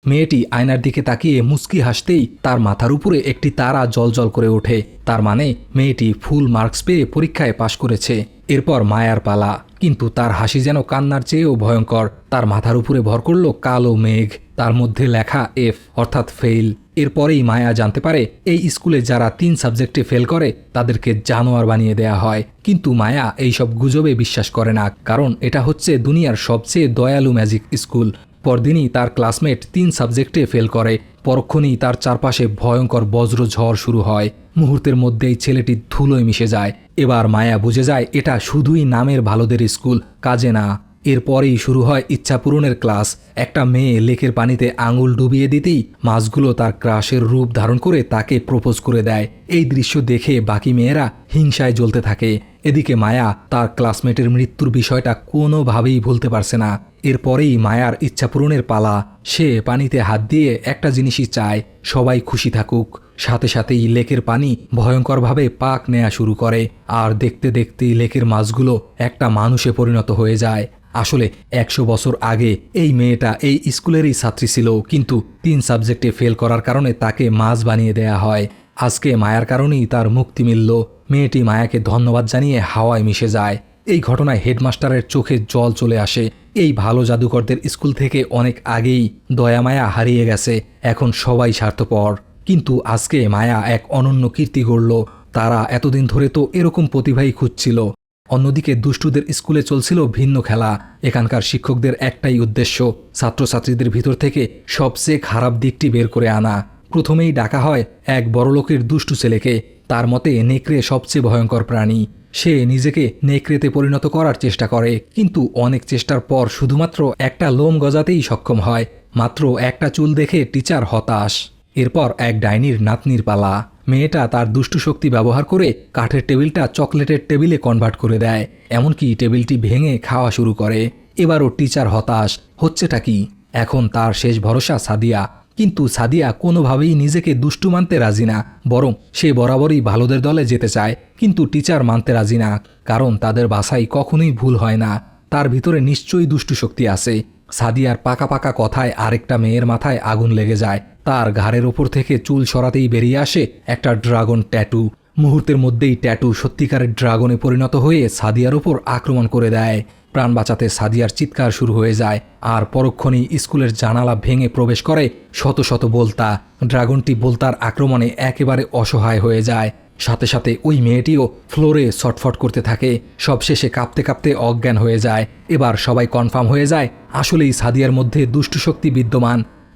মেয়েটি আয়নার দিকে তাকিয়ে মুচকি হাসতেই তার মাথার উপরে একটি তারা জ্বলজ্বল করে ওঠে। তার মানে মেয়েটি ফুল মার্কস পেয়ে পরীক্ষায় পাশ করেছে। এরপর মায়ার পালা, কিন্তু তার হাসি যেন কান্নার চেয়েও ভয়ঙ্কর। তার মাথার উপরে ভর করল কালো মেঘ, তার মধ্যে লেখা এফ অর্থাৎ ফেইল। এরপরেই মায়া জানতে পারে এই স্কুলে যারা 3 সাবজেক্টে ফেল করে তাদেরকে জানোয়ার বানিয়ে দেয়া হয়। কিন্তু মায়া এইসব গুজবে বিশ্বাস করে না, কারণ এটা হচ্ছে দুনিয়ার সবচেয়ে দয়ালু ম্যাজিক স্কুল। পরদিনই তার ক্লাসমেট 3 সাবজেক্টে ফেল করে। পরক্ষণেই তার চারপাশে ভয়ঙ্কর বজ্র ঝড় শুরু হয়। মুহূর্তের মধ্যেই ছেলেটি ধুলোয় মিশে যায়। এবার মায়া বুঝে যায় এটা শুধুই নামের ভালোদের স্কুল, কাজে না। এরপরেই শুরু হয় ইচ্ছা পূরণের ক্লাস। একটা মেয়ে লেকের পানিতে আঙুল ডুবিয়ে দিতেই মাছগুলো তার ক্রাশের রূপ ধারণ করে তাকে প্রপোজ করে দেয়। এই দৃশ্য দেখে বাকি মেয়েরা হিংসায় জ্বলতে থাকে। এদিকে মায়া তার ক্লাসমেটের মৃত্যুর বিষয়টা কোনোভাবেই ভুলতে পারছে না। এরপরেই মায়ার ইচ্ছা পূরণের পালা। সে পানিতে হাত দিয়ে একটা জিনিসই চায়, সবাই খুশি থাকুক। সাথে সাথেই লেকের পানি ভয়ঙ্করভাবে পাক নেয়া শুরু করে, আর দেখতে দেখতেই লেকের মাছগুলো একটা মানুষে পরিণত হয়ে যায়। আসলে 100 বছর আগে এই মেয়েটা এই স্কুলেরই ছাত্রী ছিল, কিন্তু 3 সাবজেক্টে ফেল করার কারণে তাকে মাছ বানিয়ে দেয়া হয়। আজকে মায়ার কারণেই তার মুক্তি মিলল। মেয়েটি মায়াকে ধন্যবাদ জানিয়ে হাওয়ায় মিশে যায়। এই ঘটনায় হেডমাস্টারের চোখে জল চলে আসে। এই ভালো জাদুকরদের স্কুল থেকে অনেক আগেই দয়া মায়া হারিয়ে গেছে, এখন সবাই স্বার্থপর। কিন্তু আজকে মায়া এক অনন্য কীর্তি গড়ল। তারা এতদিন ধরে তো এরকম প্রতিভাই খুঁজছিল। অন্যদিকে দুষ্টুদের স্কুলে চলছিল ভিন্ন খেলা। এখানকার শিক্ষকদের একটাই উদ্দেশ্য, ছাত্রছাত্রীদের ভিতর থেকে সবচেয়ে খারাপ দিকটি বের করে আনা। প্রথমেই ডাকা হয় এক বড়লোকের দুষ্টু ছেলেকে। তার মতে নেকড়ে সবচেয়ে ভয়ঙ্কর প্রাণী। সে নিজেকে নেকড়েতে পরিণত করার চেষ্টা করে, কিন্তু অনেক চেষ্টার পর শুধুমাত্র একটা লোম গজাতেই সক্ষম হয়। মাত্র একটা চুল দেখে টিচার হতাশ। এরপর এক ডাইনির নাতনির পালা। মেয়েটা তার দুষ্টু শক্তি ব্যবহার করে কাঠের টেবিলটা চকলেটের টেবিলে কনভার্ট করে দেয়, এমনকি টেবিলটি ভেঙে খাওয়া শুরু করে। এবারও টিচার হতাশ। হচ্ছেটা কি? এখন তার শেষ ভরসা সাদিয়া। কিন্তু সাদিয়া কোনোভাবেই নিজেকে দুষ্টু মানতে রাজি না, বরং সে বরাবরই ভালোদের দলে যেতে চায়। কিন্তু টিচার মানতে রাজি না, কারণ তাদের বাসায় কখনোই ভুল হয় না। তার ভিতরে নিশ্চয়ই দুষ্টু শক্তি আছে। সাদিয়ার পাকা পাকা কথায় আরেকটা মেয়ের মাথায় আগুন লেগে যায়। তার ঘাড়ের ওপর থেকে চুল সরাতেই বেরিয়ে আসে একটা ড্রাগন ট্যাটু। মুহূর্তের মধ্যেই ট্যাটু সত্যিকারের ড্রাগনে পরিণত হয়ে সাদিয়ার ওপর আক্রমণ করে দেয়। প্রাণ বাঁচাতে সাদিয়ার চিৎকার শুরু হয়ে যায়, আর পরক্ষণেই স্কুলের জানালা ভেঙে প্রবেশ করে শত শত বোলতা। ড্রাগনটি বোলতার আক্রমণে একেবারে অসহায় হয়ে যায়। সাথে সাথে ওই মেয়েটিও ফ্লোরে ছটফট করতে থাকে। সবশেষে কাঁপতে কাঁপতে অজ্ঞান হয়ে যায়। এবার সবাই কনফার্ম হয়ে যায় আসলেই সাদিয়ার মধ্যে দুষ্টু শক্তি বিদ্যমান।